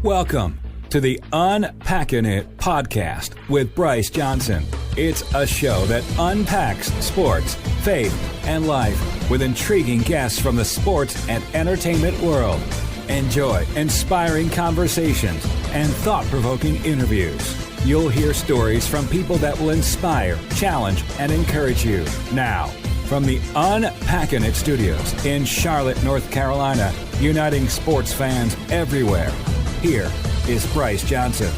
Welcome to the Unpackin' It podcast with Bryce Johnson. It's a show that unpacks sports, faith, and life with intriguing guests from the sports and entertainment world. Enjoy inspiring conversations and thought-provoking interviews. You'll hear stories from people that will inspire, challenge, and encourage you. Now, from the Unpackin' It studios in Charlotte, North Carolina, uniting sports fans everywhere, here is Bryce Johnson.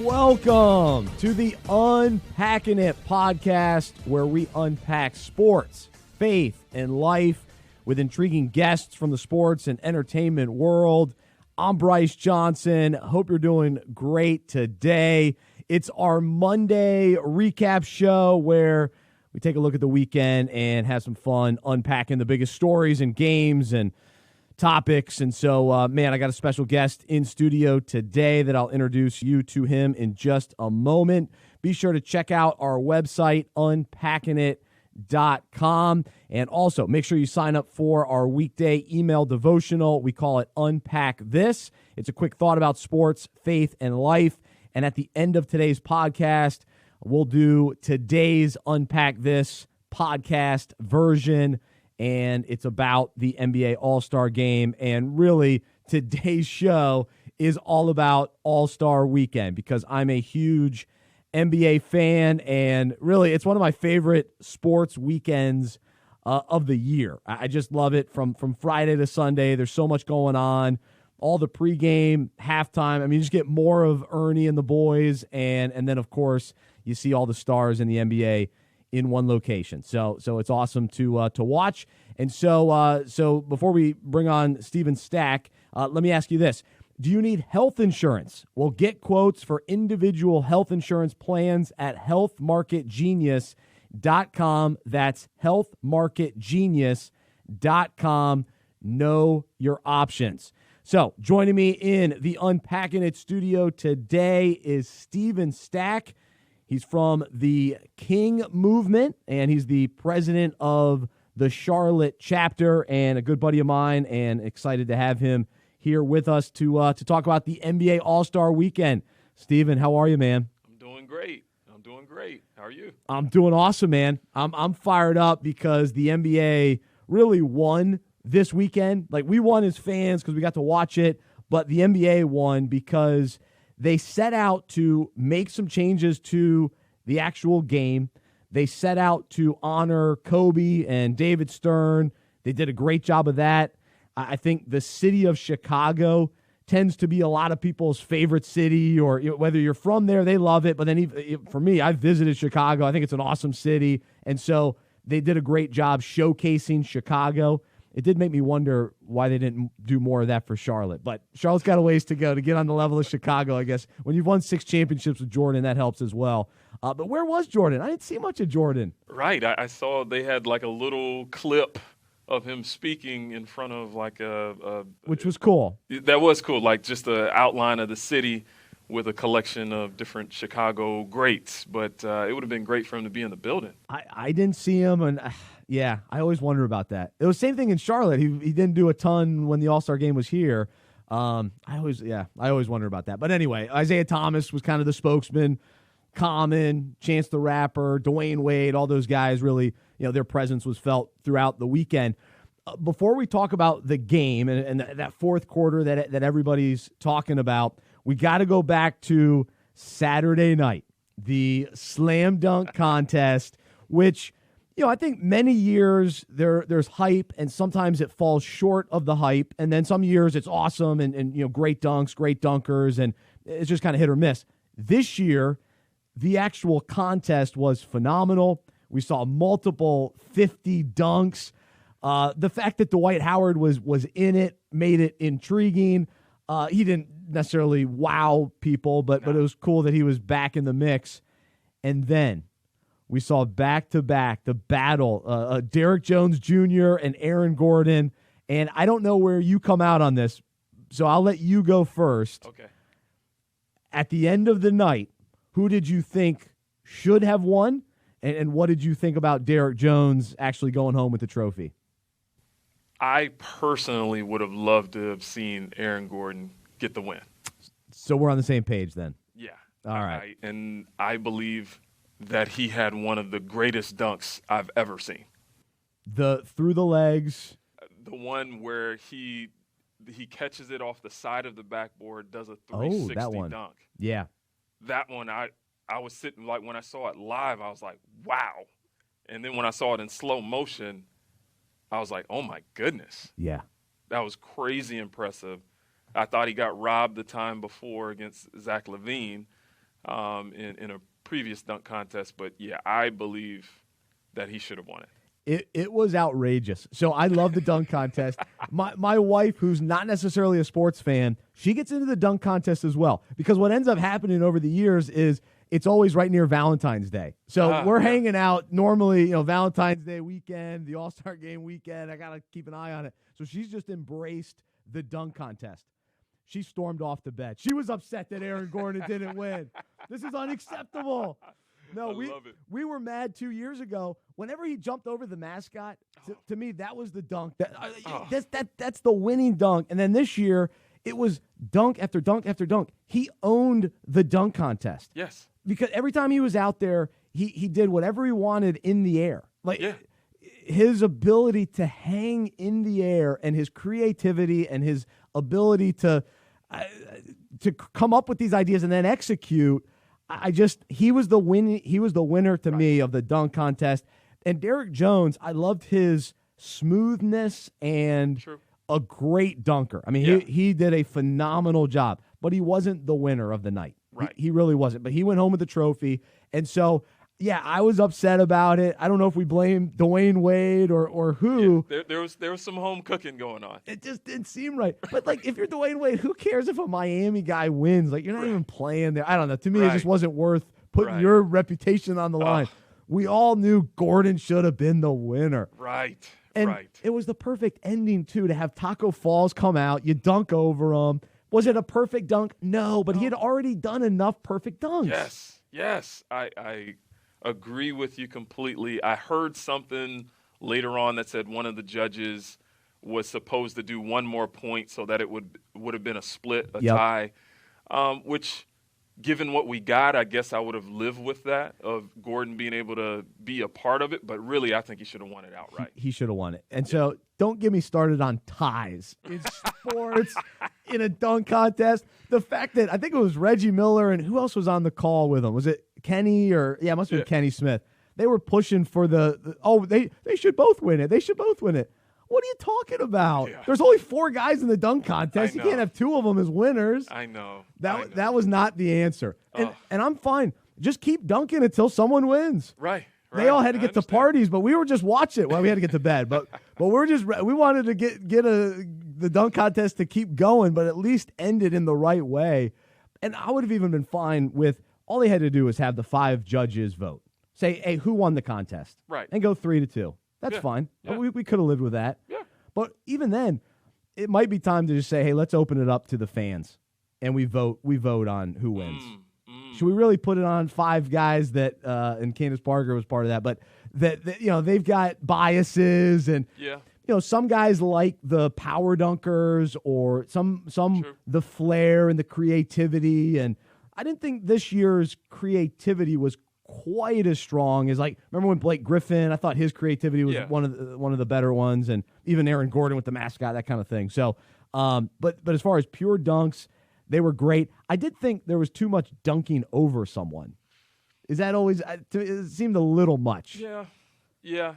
Welcome to the Unpackin' It podcast, where we unpack sports, faith, and life with intriguing guests from the sports and entertainment world. I'm Bryce Johnson. Hope you're doing great today. It's our Monday recap show where we take a look at the weekend and have some fun unpacking the biggest stories and games and topics. And so, man, I got a special guest in studio today that I'll introduce you to him in just a moment. Be sure to check out our website, unpackinit.com. And also, make sure you sign up for our weekday email devotional. We call it Unpack This. It's a quick thought about sports, faith, and life. And at the end of today's podcast, we'll do today's Unpack This podcast version, and it's about the NBA All-Star Game. And really, today's show is all about All-Star Weekend because I'm a huge NBA fan, and really, it's one of my favorite sports weekends of the year. I just love it from Friday to Sunday. There's so much going on. All the pregame, halftime. I mean, you just get more of Ernie and the boys, and then, of course, you see all the stars in the NBA in one location. So it's awesome to watch. And so before we bring on Steven Stack, let me ask you this. Do you need health insurance? Well, get quotes for individual health insurance plans at healthmarketgenius.com. That's healthmarketgenius.com. Know your options. So joining me in the Unpackin' It studio today is Steven Stack. He's from the King Movement, and he's the president of the Charlotte chapter and a good buddy of mine, and excited to have him here with us to talk about the NBA All-Star Weekend. Steven, how are you, man? I'm doing great. How are you? I'm doing awesome, man. I'm fired up because the NBA really won this weekend. Like, we won as fans because we got to watch it, but the NBA won because they set out to make some changes to the actual game. They set out to honor Kobe and David Stern. They did a great job of that. I think the city of Chicago tends to be a lot of people's favorite city, or whether you're from there, they love it. But then for me, I've visited Chicago. I think it's an awesome city. And so they did a great job showcasing Chicago. It did make me wonder why they didn't do more of that for Charlotte. But Charlotte's got a ways to go to get on the level of Chicago, I guess. When you've won 6 championships with Jordan, that helps as well. But where was Jordan? I didn't see much of Jordan. Right. I saw they had like a little clip of him speaking in front of like which was cool. That was cool. Like just the outline of the city with a collection of different Chicago greats. But it would have been great for him to be in the building. I didn't see him, and yeah, I always wonder about that. It was the same thing in Charlotte. He didn't do a ton when the All-Star game was here. I always wonder about that. But anyway, Isaiah Thomas was kind of the spokesman. Common, Chance the Rapper, Dwayne Wade, all those guys really, their presence was felt throughout the weekend. Before we talk about the game and that fourth quarter that everybody's talking about, we got to go back to Saturday night, the slam dunk contest, which, I think many years there's hype, and sometimes it falls short of the hype, and then some years it's awesome and great dunks, great dunkers, and it's just kind of hit or miss. This year, the actual contest was phenomenal. We saw multiple 50 dunks. The fact that Dwight Howard was in it made it intriguing. He didn't necessarily wow people, but it was cool that he was back in the mix. And then we saw back-to-back the battle, Derrick Jones Jr. and Aaron Gordon. And I don't know where you come out on this, so I'll let you go first. Okay. At the end of the night, who did you think should have won, and what did you think about Derrick Jones actually going home with the trophy? I personally would have loved to have seen Aaron Gordon get the win. So we're on the same page then. Yeah. All right. And I believe that he had one of the greatest dunks I've ever seen. The through the legs. The one where he catches it off the side of the backboard, does a 360 that one. dunk. Yeah. That one, I was sitting, like, when I saw it live, I was like, wow. And then when I saw it in slow motion, I was like, oh, my goodness. Yeah. That was crazy impressive. I thought he got robbed the time before against Zach LaVine in a previous dunk contest. But, yeah, I believe that he should have won it. It was outrageous. So I love the dunk contest. My wife, who's not necessarily a sports fan, she gets into the dunk contest as well. Because what ends up happening over the years is it's always right near Valentine's Day. So we're hanging out normally, Valentine's Day weekend, the All-Star Game weekend. I got to keep an eye on it. So she's just embraced the dunk contest. She stormed off the bed. She was upset that Aaron Gordon didn't win. This is unacceptable. No, we were mad 2 years ago. Whenever he jumped over the mascot, to me, that was the dunk. That's the winning dunk. And then this year, it was dunk after dunk after dunk. He owned the dunk contest. Yes. Because every time he was out there, he did whatever he wanted in the air. His ability to hang in the air and his creativity and his ability to come up with these ideas and then execute. He was the winner to me of the dunk contest. And Derrick Jones, I loved his smoothness and a great dunker. I mean, he did a phenomenal job, but he wasn't the winner of the night. Right. He really wasn't, but he went home with the trophy. And so, yeah, I was upset about it. I don't know if we blame Dwayne Wade or who. Yeah, there was some home cooking going on. It just didn't seem right. But, if you're Dwayne Wade, who cares if a Miami guy wins? You're not even playing there. I don't know. To me, it just wasn't worth putting your reputation on the line. We all knew Gordon should have been the winner. Right, and it was the perfect ending, too, to have Taco Falls come out. You dunk over him. Was it a perfect dunk? No, but he had already done enough perfect dunks. Yes. I agree with you completely. I heard something later on that said one of the judges was supposed to do one more point so that it would have been a split, a tie, which, given what we got, I guess I would have lived with that, of Gordon being able to be a part of it. But really, I think he should have won it outright. He should have won it. And so don't get me started on ties in sports, in a dunk contest. The fact that I think it was Reggie Miller and who else was on the call with him? Was it Kenny or it must have been Kenny Smith. They were pushing for they should both win it. They should both win it. What are you talking about? Yeah. There's only 4 guys in the dunk contest. You can't have 2 of them as winners. I know. That was not the answer. And I'm fine. Just keep dunking until someone wins. Right. They all had to get to parties, but we were just watching. Well, we had to get to bed, but we wanted to get the dunk contest to keep going, but at least end it in the right way. And I would have even been fine with all they had to do was have the 5 judges vote. Say, hey, who won the contest? Right. And go 3-2. That's fine. Yeah. We could have lived with that. Yeah. But even then, it might be time to just say, hey, let's open it up to the fans, and we vote on who wins. Should we really put it on 5 guys that and Candace Parker was part of that, but that they've got biases and some guys like the power dunkers or some the flair and the creativity, and I didn't think this year's creativity was quite as strong as remember when Blake Griffin, I thought his creativity was one of the better ones, and even Aaron Gordon with the mascot, that kind of thing. So but as far as pure dunks, they were great. I did think there was too much dunking over someone. Is that always it seemed a little much. Yeah.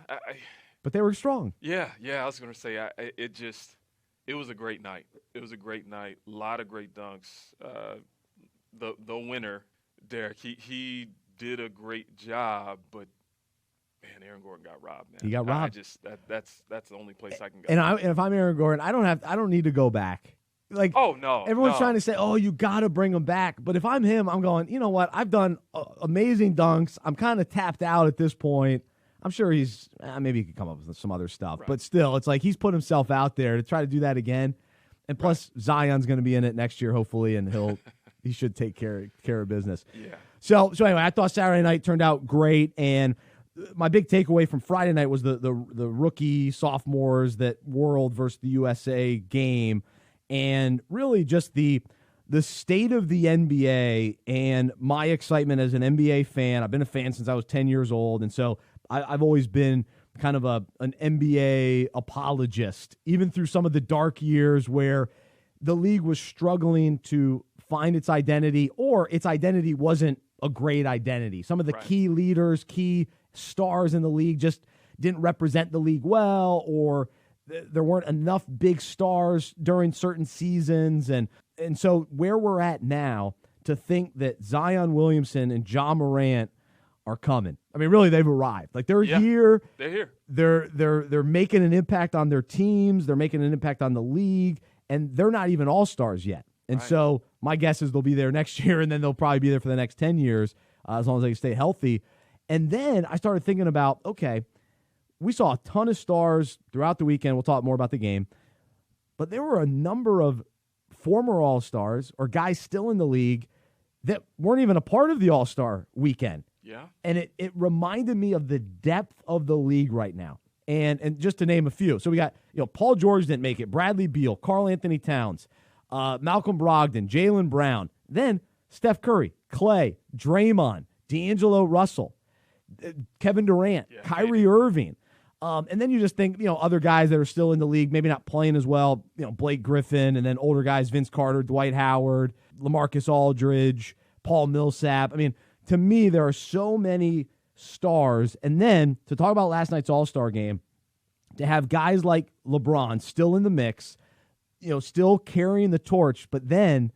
But they were strong. Yeah, I was going to say it was a great night. It was a great night. A lot of great dunks. The winner, Derek, he did a great job, but man, Aaron Gordon got robbed, man. He got robbed. That's the only place I can go. And if I'm Aaron Gordon, I don't need to go back. No. Everyone's trying to say, oh, you got to bring him back. But if I'm him, I'm going, you know what? I've done amazing dunks. I'm kind of tapped out at this point. I'm sure he's maybe he could come up with some other stuff. Right. But still, it's he's put himself out there to try to do that again. And plus, Zion's going to be in it next year, hopefully, and he should take care of business. Yeah. So anyway, I thought Saturday night turned out great. And my big takeaway from Friday night was the rookie sophomores that World versus the USA game, and really just the state of the NBA and my excitement as an NBA fan. I've been a fan since I was 10 years old, and so I've always been kind of an NBA apologist, even through some of the dark years where the league was struggling to find its identity, or its identity wasn't a great identity. Some of the key leaders, key stars in the league just didn't represent the league well, or there weren't enough big stars during certain seasons. And so where we're at now, to think that Zion Williamson and Ja Morant are coming. I mean, really, they've arrived. Like, they're here. They're here. They're making an impact on their teams. They're making an impact on the league, and they're not even all-stars yet. And so my guess is they'll be there next year, and then they'll probably be there for the next 10 years, as long as they can stay healthy. And then I started thinking about, okay, we saw a ton of stars throughout the weekend. We'll talk more about the game. But there were a number of former All-Stars or guys still in the league that weren't even a part of the All-Star weekend. Yeah. And it reminded me of the depth of the league right now. And just to name a few. So we got, Paul George didn't make it, Bradley Beal, Karl Anthony Towns, Malcolm Brogdon, Jaylen Brown, then Steph Curry, Clay, Draymond, D'Angelo Russell, Kevin Durant, Kyrie Irving. And then you just think, other guys that are still in the league, maybe not playing as well, Blake Griffin, and then older guys, Vince Carter, Dwight Howard, LaMarcus Aldridge, Paul Millsap. I mean, to me, there are so many stars. And then to talk about last night's All-Star game, to have guys like LeBron still in the mix, still carrying the torch, but then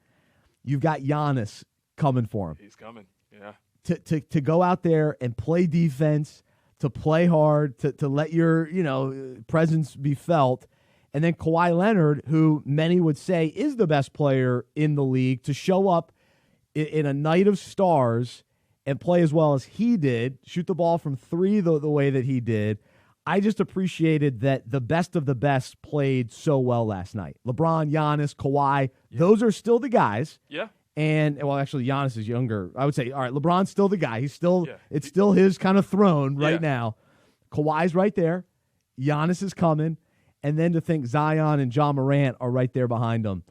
you've got Giannis coming for him. He's coming, yeah. To go out there and play defense, to play hard, to let your, presence be felt. And then Kawhi Leonard, who many would say is the best player in the league, to show up in a night of stars and play as well as he did, shoot the ball from three the way that he did. I just appreciated that the best of the best played so well last night. LeBron, Giannis, Kawhi, those are still the guys. Yeah. And, well, actually, Giannis is younger. I would say, all right, LeBron's still the guy. He's still, it's still his kind of throne right now. Kawhi's right there. Giannis is coming. And then to think Zion and Ja Morant are right there behind him.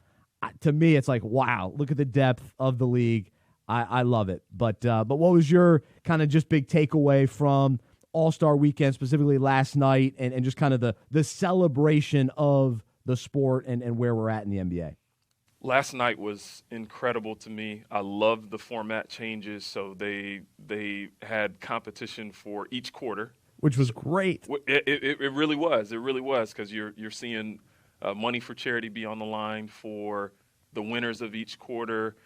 To me, it's like, wow, look at the depth of the league. I love it. But what was your kind of just big takeaway from All-Star Weekend, specifically last night, and just kind of the celebration of the sport and where we're at in the NBA? Last night was incredible to me. I loved the format changes. So they had competition for each quarter, which was great. It really was. It really was, because you're seeing money for charity be on the line for the winners of each quarter.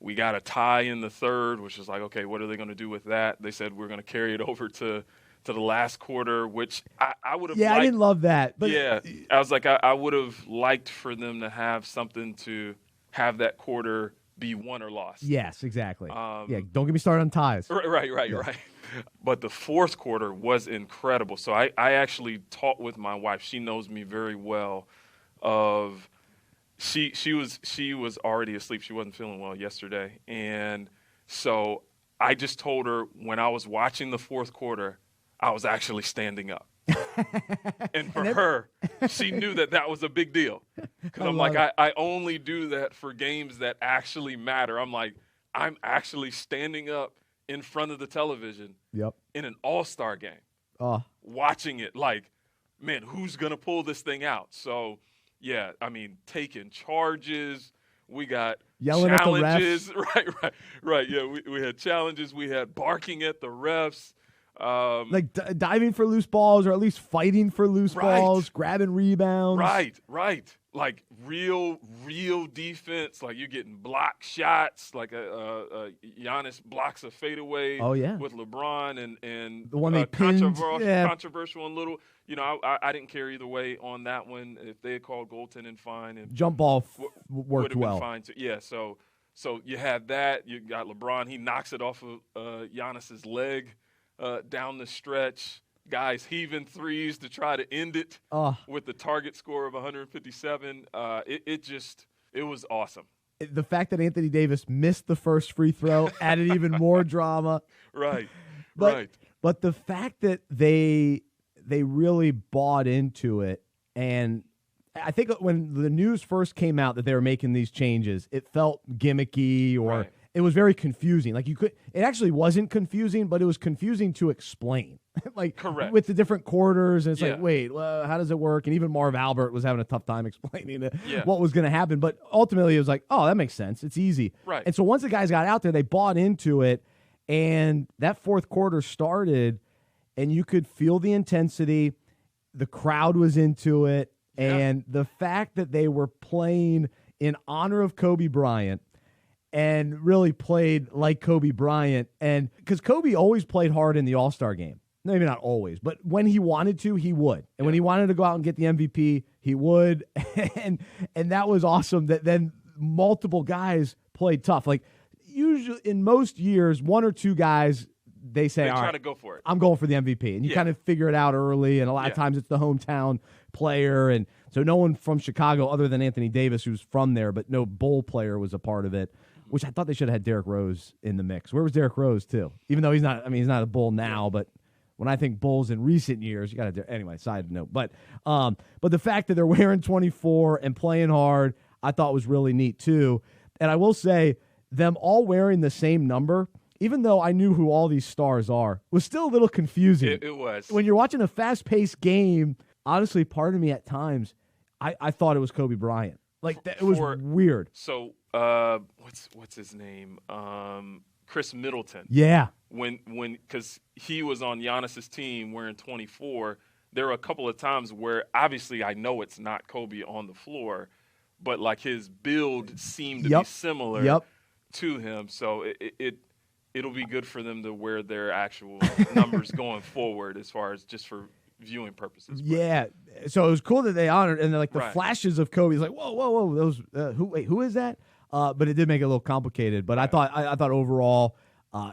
We got a tie in the third, which is like, okay, what are they going to do with that? They said we're going to carry it over to the last quarter, which I would have liked. I didn't love that. But I was like, I would have liked for them to have something to have that quarter be won or lost. Yes, exactly. Don't get me started on ties. Right. But the fourth quarter was incredible. So I actually talked with my wife. She knows me very well. She was already asleep. She wasn't feeling well yesterday. And so I just told her when I was watching the fourth quarter, I was actually standing up. And for her, she knew that was a big deal. Because I'm like, I only do that for games that actually matter. I'm like, I'm actually standing up in front of the television in an all-star game, watching it like, man, who's going to pull this thing out? So, yeah, I mean, taking charges. We got yelling challenges. At the refs. Right. Yeah, we had challenges. We had barking at the refs. Diving for loose balls, or at least fighting for loose balls, grabbing rebounds. Right. Like real defense. Like you're getting block shots. Like Giannis blocks a fadeaway. Oh yeah. With LeBron and the one they pinned. Controversial and little. I didn't care either way on that one. If they had called goaltending, fine. And jump ball worked well. Been fine too. Yeah. So you had that. You got LeBron. He knocks it off of Giannis's leg. Down the stretch, guys heaving threes to try to end it with the target score of 157. It was awesome. The fact that Anthony Davis missed the first free throw added even more drama. Right. But the fact that they really bought into it, and I think when the news first came out that they were making these changes, it felt gimmicky or it was very confusing. Like it actually wasn't confusing, but it was confusing to explain. Like Correct. with the different quarters, and it's like, wait, how does it work? And even Marv Albert was having a tough time explaining what was going to happen. But ultimately, it was like, oh, that makes sense. It's easy. Right. And so once the guys got out there, they bought into it, and that fourth quarter started, and you could feel the intensity. The crowd was into it, and the fact that they were playing in honor of Kobe Bryant and really played like Kobe Bryant, and because Kobe always played hard in the All-Star game. Maybe not always, but when he wanted to, he would. And when he wanted to go out and get the MVP, he would. and that was awesome that then multiple guys played tough. Like usually in most years, one or two guys, they say, all right, to go for it. I'm going for the MVP. And you kind of figure it out early, and a lot of times it's the hometown player. And so no one from Chicago other than Anthony Davis, who's from there, but no Bull player was a part of it, which I thought they should have had Derrick Rose in the mix. Where was Derrick Rose, too? Even though he's not a Bull now, but when I think Bulls in recent years, you got to anyway. Side note, but the fact that they're wearing 24 and playing hard, I thought was really neat too. And I will say, them all wearing the same number, even though I knew who all these stars are, was still a little confusing. It was When you're watching a fast-paced game. Honestly, part of me at times, I thought it was Kobe Bryant. Like it was weird. So what's his name? Chris Middleton. Yeah. Because he was on Giannis's team wearing 24, there were a couple of times where obviously I know it's not Kobe on the floor, but like his build seemed to be similar to him. So it'll be good for them to wear their actual numbers going forward as far as just for viewing purposes. Yeah. So it was cool that they honored, and like the flashes of Kobe. It's like, whoa, those who is that? But it did make it a little complicated. But I thought overall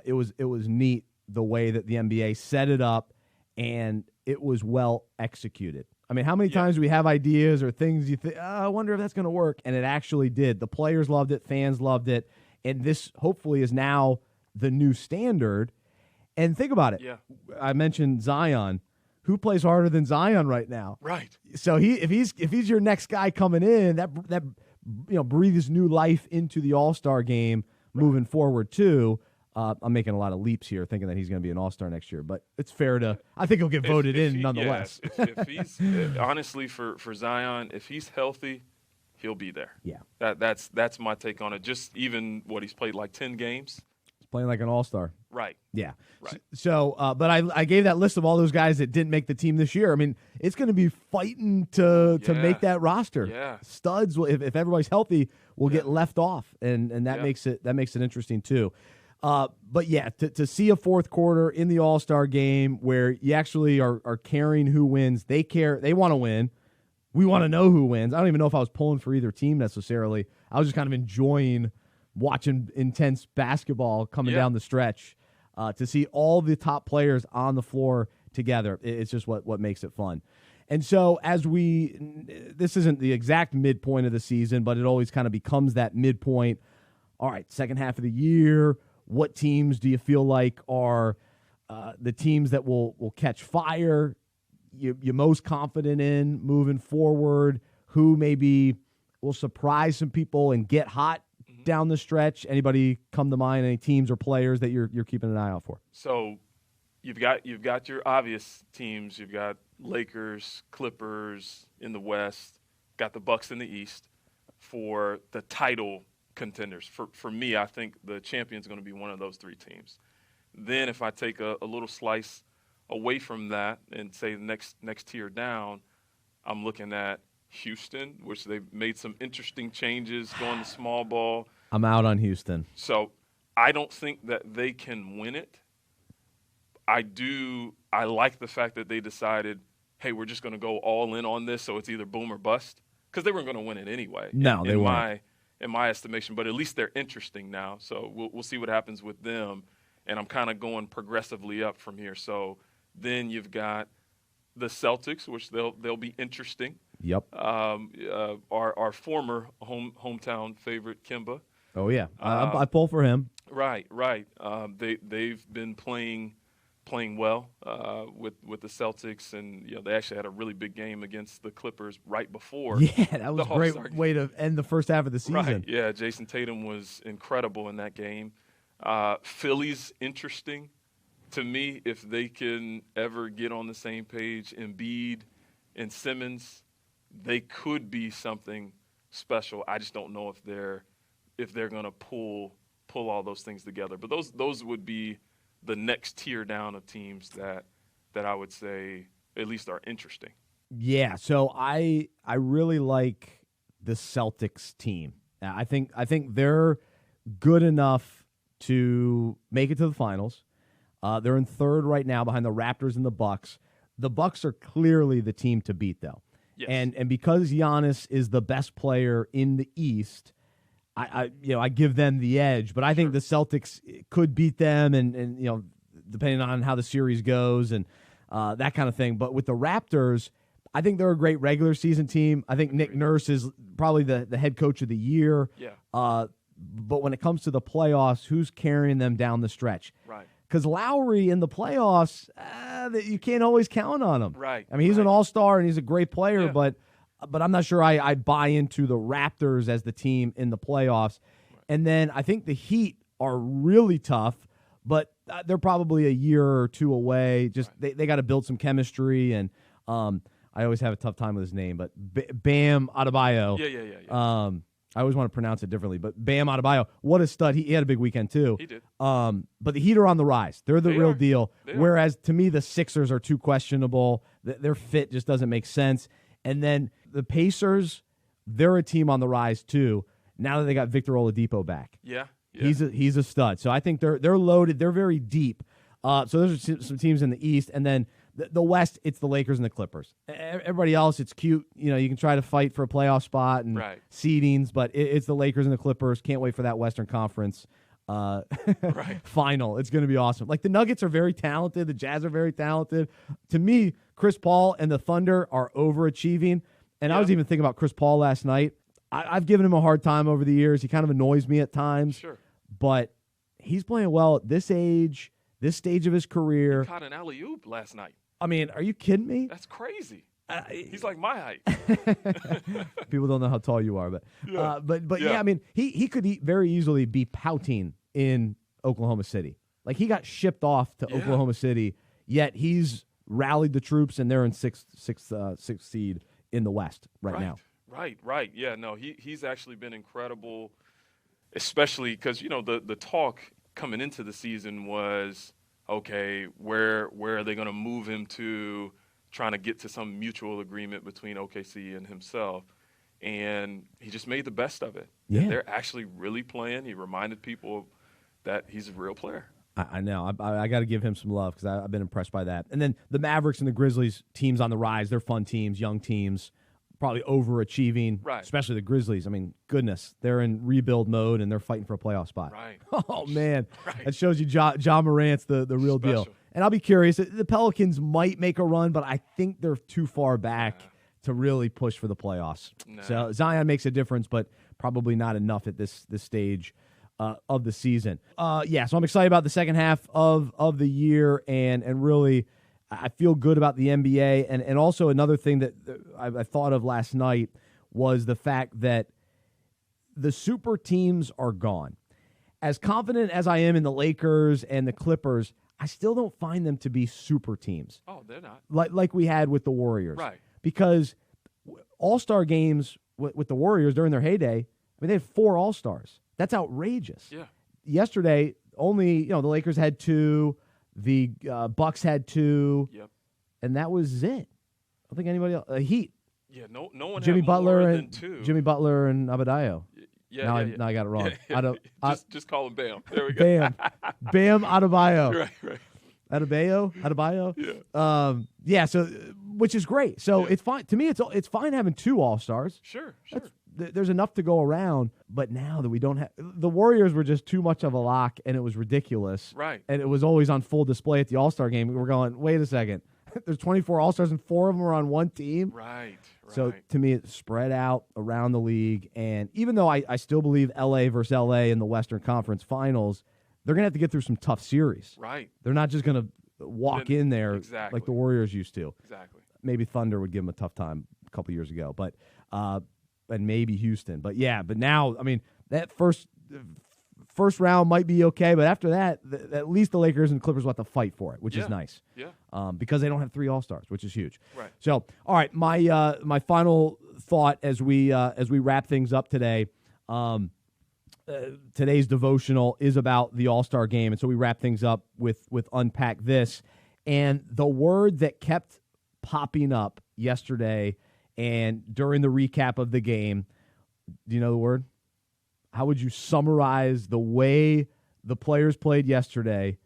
it was neat the way that the NBA set it up, and it was well executed. I mean, how many times do we have ideas or things you think, I wonder if that's going to work, and it actually did. The players loved it, fans loved it, and this hopefully is now the new standard. And think about it. Yeah. I mentioned Zion. Who plays harder than Zion right now? Right. So if he's your next guy coming in, that breathes new life into the All-Star game moving forward too. I'm making a lot of leaps here, thinking that he's going to be an All-Star next year, but it's fair to. I think he'll get voted in nonetheless. If he's honestly for Zion, if he's healthy, he'll be there. Yeah. That's my take on it. Just even what he's played, like 10 games. He's playing like an All-Star. Right. Yeah. Right. So, but I gave that list of all those guys that didn't make the team this year. I mean, it's going to be fighting to make that roster. Yeah. Studs, if everybody's healthy, will get left off, and that makes it interesting too. But yeah, to see a fourth quarter in the All-Star game where you actually are caring who wins. They want to win. We want to know who wins. I don't even know if I was pulling for either team necessarily. I was just kind of enjoying watching intense basketball coming down the stretch. To see all the top players on the floor together, it's just what makes it fun. And so this isn't the exact midpoint of the season, but it always kind of becomes that midpoint. All right, second half of the year, what teams do you feel like are the teams that will catch fire, you're most confident in moving forward, who maybe will surprise some people and get hot down the stretch? Anybody come to mind? Any teams or players that you're keeping an eye out for? So you've got your obvious teams. You've got Lakers, Clippers in the West. Got the Bucks in the East for the title contenders. For me, I think the champion's going to be one of those three teams. Then if I take a little slice away from that and say the next tier down, I'm looking at Houston, which they've made some interesting changes going to small ball. I'm out on Houston. So I don't think that they can win it. I like the fact that they decided, hey, we're just going to go all in on this, so it's either boom or bust, because they weren't going to win it anyway. No, they weren't. In my estimation, but at least they're interesting now. So we'll see what happens with them, and I'm kind of going progressively up from here. So then you've got the Celtics, which they'll be interesting. Yep. Our former hometown favorite, Kemba. Oh yeah, I pull for him. Right. They've been playing playing well with the Celtics, and they actually had a really big game against the Clippers right before. Yeah, that was a great way to end the first half of the season. Right. Yeah, Jason Tatum was incredible in that game. Philly's interesting to me. If they can ever get on the same page, Embiid and Simmons, they could be something special. I just don't know if they're going to pull all those things together. But those would be the next tier down of teams that I would say at least are interesting. Yeah, so I really like the Celtics team. I think they're good enough to make it to the finals. They're in third right now behind the Raptors and the Bucks. The Bucks are clearly the team to beat, though. Yes. And because Giannis is the best player in the East, I give them the edge, but I think the Celtics could beat them, and depending on how the series goes and that kind of thing. But with the Raptors, I think they're a great regular season team. I think Nick Nurse is probably the head coach of the year. Yeah. But when it comes to the playoffs, who's carrying them down the stretch? Right. Because Lowry in the playoffs, you can't always count on him. Right. I mean, he's an all-star and he's a great player, Yeah. but I'm not sure I buy into the Raptors as the team in the playoffs. Right. And then I think the Heat are really tough, but they're probably a year or two away. Just they got to build some chemistry, and I always have a tough time with his name, but Bam Adebayo. Yeah. I always want to pronounce it differently, but Bam Adebayo, what a stud. He had a big weekend too. He did. But the Heat are on the rise. They're the real deal. Whereas to me, the Sixers are too questionable. Their fit just doesn't make sense. And then the Pacers, they're a team on the rise too. Now that they got Victor Oladipo back. Yeah. He's a stud. So I think they're loaded. They're very deep. So those are some teams in the East. And then the West, it's the Lakers and the Clippers. Everybody else, it's cute. You can try to fight for a playoff spot and seedings, but it's the Lakers and the Clippers. Can't wait for that Western Conference final. It's going to be awesome. Like, the Nuggets are very talented. The Jazz are very talented. To me, Chris Paul and the Thunder are overachieving. And I was even thinking about Chris Paul last night. I've given him a hard time over the years. He kind of annoys me at times. Sure. But he's playing well at this age, this stage of his career. He caught an alley-oop last night. I mean, are you kidding me? That's crazy. He's like my height. People don't know how tall you are, but I mean, he could very easily be pouting in Oklahoma City. Like, he got shipped off to Oklahoma City, yet he's rallied the troops, and they're in sixth seed in the West right now. Right. Yeah, no, he's actually been incredible, especially because, the talk coming into the season was, okay, where are they going to move him to, trying to get to some mutual agreement between OKC and himself. And he just made the best of it. Yeah. And they're actually really playing. He reminded people that he's a real player. I know. I got to give him some love because I've been impressed by that. And then the Mavericks and the Grizzlies, teams on the rise. They're fun teams, young teams, probably overachieving, especially the Grizzlies. I mean, goodness, they're in rebuild mode, and they're fighting for a playoff spot. Right. Oh, man. That shows you Ja Morant's the real deal. And I'll be curious. The Pelicans might make a run, but I think they're too far back to really push for the playoffs. So Zion makes a difference, but probably not enough at this stage of the season. So I'm excited about the second half of the year, and really I feel good about the NBA. And also another thing that I thought of last night was the fact that the super teams are gone. As confident as I am in the Lakers and the Clippers, I still don't find them to be super teams. Oh, they're not. Like we had with the Warriors. Right. Because all-star games with the Warriors during their heyday, I mean, they had 4 all-stars. That's outrageous. Yeah. Yesterday, only, the Lakers had 2, the Bucks had 2. Yep. And that was it. I don't think anybody else. Heat. Yeah, no one Jimmy had Butler more and than 2. Jimmy Butler and Adebayo. Now I got it wrong. Just call him Bam. There we go. Bam Adebayo. Right. Adebayo. So which is great. So it's fine to me. It's fine having 2 all-stars. Sure. There's enough to go around. But now that we don't have, the Warriors were just too much of a lock, and it was ridiculous. Right. And it was always on full display at the All-Star game. We were going, wait a second. There's 24 all-stars and 4 of them are on one team. Right. So to me, it's spread out around the league. And even though I still believe LA versus LA in the Western Conference Finals, they're going to have to get through some tough series. Right. They're not just going to walk in there exactly. like the Warriors used to. Exactly. Maybe Thunder would give him a tough time a couple years ago, but and maybe Houston. But yeah, but now, I mean, that first round might be okay, but after that, at least the Lakers and Clippers will have to fight for it, which is nice. Yeah. Because they don't have 3 All-Stars, which is huge. Right. So, all right, my final thought as we wrap things up today. Today's devotional is about the All-Star game, and so we wrap things up with Unpack This. And the word that kept popping up yesterday and during the recap of the game, do you know the word? How would you summarize the way the players played yesterday?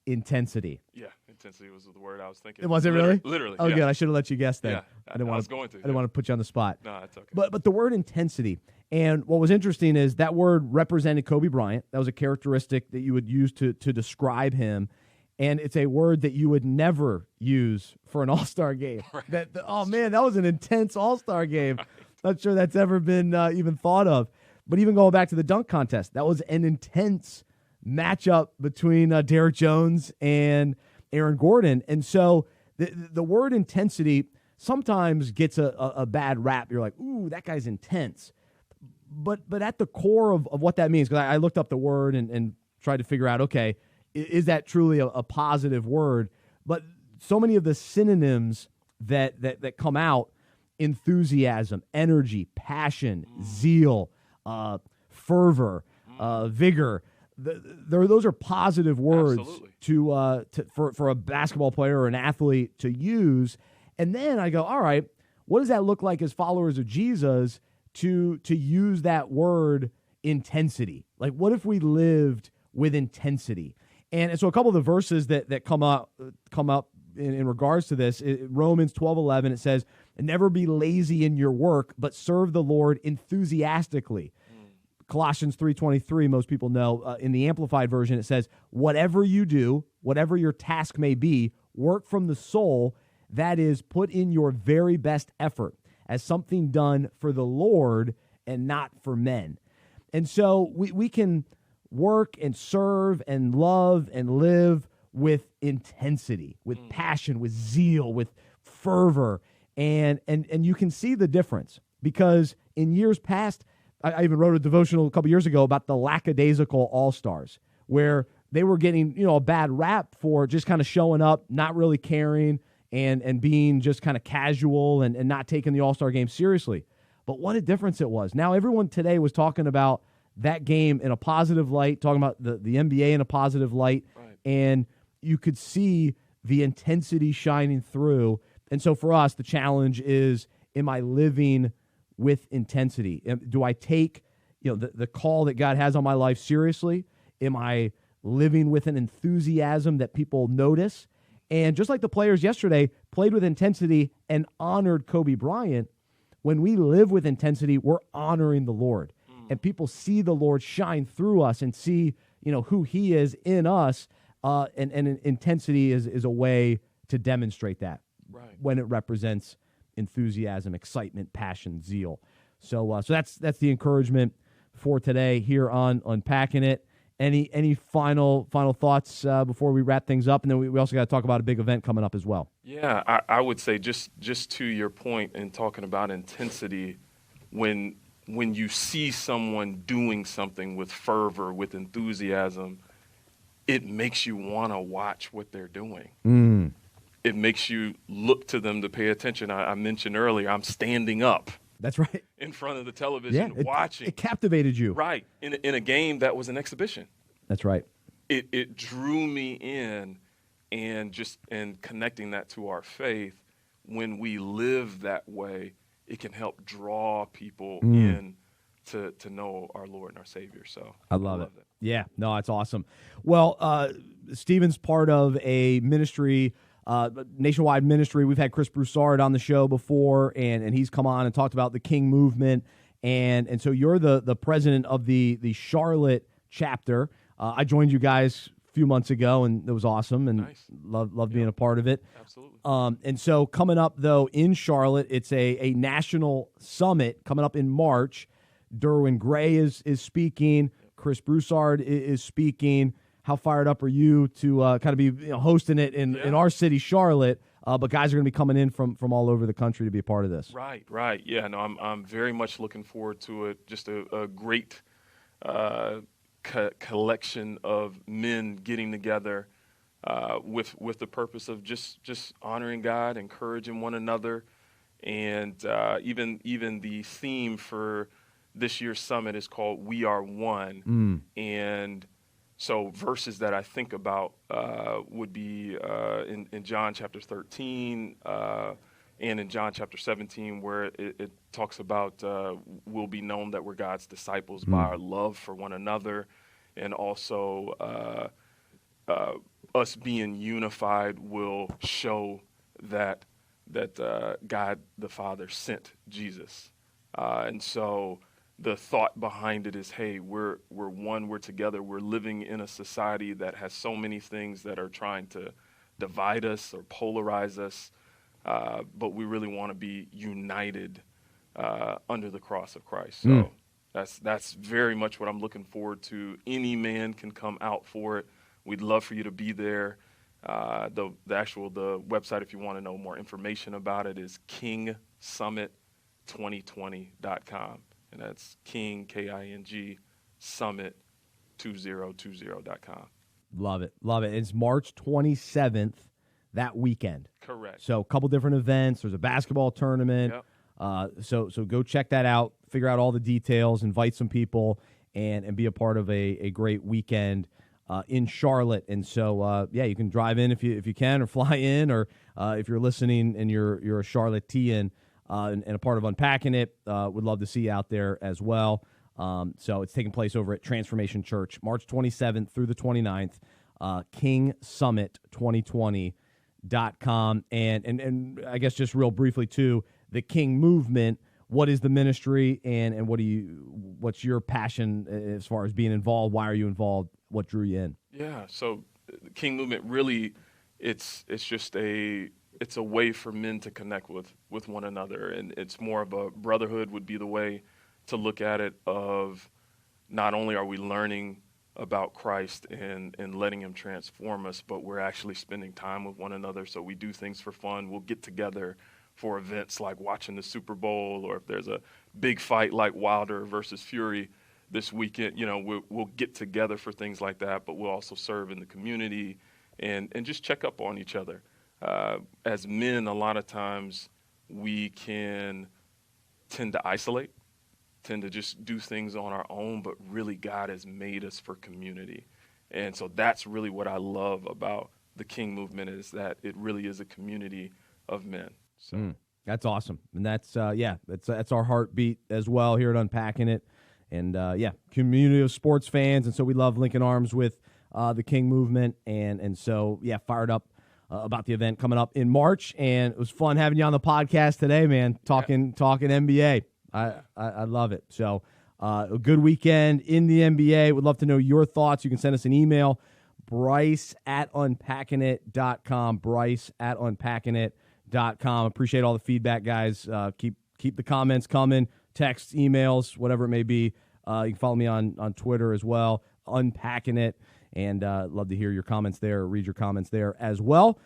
Intensity. Yeah, intensity was the word I was thinking. Was it really? Literally. Oh, yeah. good. I should have let you guess then. Yeah, I was going to. I didn't want to put you on the spot. No, it's okay. But the word intensity, and what was interesting is that word represented Kobe Bryant. That was a characteristic that you would use to describe him, and it's a word that you would never use for an All-Star game. Right. Oh man, that was an intense All-Star game. Right. Not sure that's ever been even thought of. But even going back to the dunk contest, that was an intense matchup between Derrick Jones and Aaron Gordon. And so the word intensity sometimes gets a bad rap. You're like, ooh, that guy's intense. But at the core of what that means, because I looked up the word and tried to figure out, okay, is that truly a positive word? But so many of the synonyms that come out, enthusiasm, energy, passion, zeal, fervor, vigor. Those are positive words for a basketball player or an athlete to use. And then I go, all right, what does that look like as followers of Jesus to use that word intensity? Like, what if we lived with intensity? And so a couple of the verses that come up in regards to this, Romans 12:11, it says, never be lazy in your work, but serve the Lord enthusiastically. Colossians 3:23, most people know. In the Amplified Version, it says, whatever you do, whatever your task may be, work from the soul, that is, put in your very best effort as something done for the Lord and not for men. And so we can work and serve and love and live with intensity, with passion, with zeal, with fervor. And you can see the difference because in years past, I even wrote a devotional a couple years ago about the lackadaisical all-stars, where they were getting, a bad rap for just kind of showing up, not really caring, and being just kind of casual and not taking the all-star game seriously. But what a difference it was. Now everyone today was talking about that game in a positive light, talking about the NBA in a positive light, right. And you could see the intensity shining through. And so for us, the challenge is, am I living with intensity? Do I take the call that God has on my life seriously? Am I living with an enthusiasm that people notice? And just like the players yesterday played with intensity and honored Kobe Bryant, when we live with intensity, we're honoring the Lord. And people see the Lord shine through us and see who he is in us. And intensity is a way to demonstrate that, right, when it represents enthusiasm, excitement, passion, zeal. So that's the encouragement for today here on Unpacking It. Any final thoughts before we wrap things up? And then we also got to talk about a big event coming up as well. Yeah, I would say just to your point in talking about intensity, when you see someone doing something with fervor, with enthusiasm, it makes you want to watch what they're doing. It makes you look to them to pay attention. I mentioned earlier, I'm standing up. That's right. In front of the television, watching. It captivated you. Right. In a game that was an exhibition. That's right. It drew me in, and connecting that to our faith, when we live that way, it can help draw people in to know our Lord and our Savior. So I love it. Yeah, no, it's awesome. Well, Stephen's part of a ministry, nationwide ministry. We've had Chris Broussard on the show before, and he's come on and talked about the King movement. And so you're the president of the Charlotte chapter. I joined you guys a few months ago, and it was awesome, and nice. Loved being a part of it. Absolutely. And so coming up, though, in Charlotte, it's a national summit coming up in March. Derwin Gray is speaking. Chris Broussard is speaking. how fired up are you to kind of be hosting it in our city, Charlotte? But guys are going to be coming in from all over the country to be a part of this. Right. Yeah, no, I'm very much looking forward to it. Just a great collection of men getting together with the purpose of just honoring God, encouraging one another, and even the theme for this year's summit is called "We Are One," and so verses that I think about would be in John chapter 13 and in John chapter 17, where it talks about we'll be known that we're God's disciples by our love for one another, and also us being unified will show that God the Father sent Jesus. And so the thought behind it is, hey, we're one, we're together, we're living in a society that has so many things that are trying to divide us or polarize us, but we really want to be united under the cross of Christ. So that's very much what I'm looking forward to. Any man can come out for it. We'd love for you to be there. The website, if you want to know more information about it, is kingsummit2020.com. And that's King, K-I-N-G, Summit2020.com. Love it. It's March 27th, that weekend. Correct. So a couple different events. There's a basketball tournament. Yep. So go check that out, figure out all the details, invite some people, and be a part of a great weekend in Charlotte. And so, you can drive in if you can, or fly in, or if you're listening and you're a Charlottean and a part of Unpacking It, would love to see you out there as well. So it's taking place over at Transformation Church, March 27th through the 29th, kingsummit2020.com. And I guess just real briefly too, the King Movement. What is the ministry, and what's your passion as far as being involved? Why are you involved? What drew you in? Yeah, so the King Movement really, it's a way for men to connect with one another, and it's more of a brotherhood would be the way to look at it. Of not only are we learning about Christ and letting him transform us, but we're actually spending time with one another. So we do things for fun. We'll get together for events like watching the Super Bowl, or if there's a big fight like Wilder versus Fury this weekend, we'll get together for things like that, but we'll also serve in the community and just check up on each other. As men, a lot of times we can tend to isolate, tend to just do things on our own, but really God has made us for community. And so that's really what I love about the King Movement, is that it really is a community of men. So that's awesome. And that's our heartbeat as well here at Unpacking It. And community of sports fans. And so we love linking arms with the King Movement. And so, fired up about the event coming up in March. And it was fun having you on the podcast today, man, talking NBA. I love it. So a good weekend in the NBA. Would love to know your thoughts. You can send us an email, Bryce@unpackingit.com, Bryce@unpackingit.com. Appreciate all the feedback, guys. Keep the comments coming, texts, emails, whatever it may be. You can follow me on Twitter as well, Unpacking It, and love to hear your comments there, or read your comments there as well.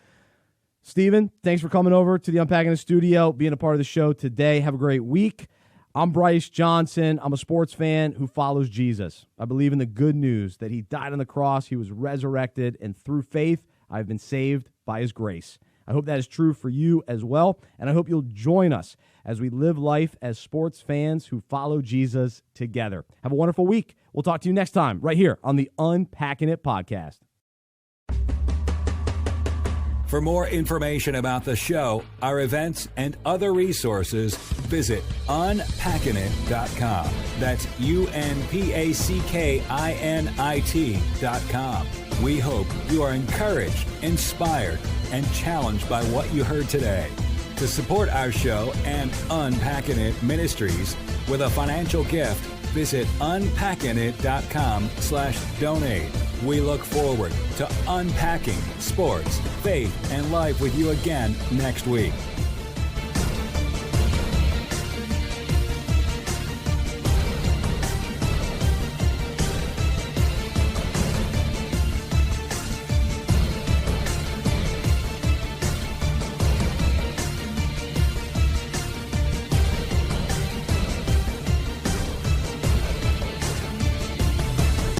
Steven, thanks for coming over to the Unpacking It studio, being a part of the show today. Have a great week. I'm Bryce Johnson. I'm a sports fan who follows Jesus. I believe in the good news that he died on the cross, he was resurrected, and through faith, I've been saved by his grace. I hope that is true for you as well, and I hope you'll join us as we live life as sports fans who follow Jesus together. Have a wonderful week. We'll talk to you next time right here on the Unpacking It podcast. For more information about the show, our events, and other resources, visit unpackinit.com. That's UNPACKINIT.com. We hope you are encouraged, inspired, and challenged by what you heard today. To support our show and Unpacking It Ministries with a financial gift, visit unpackingit.com/donate. We look forward to unpacking sports, faith, and life with you again next week.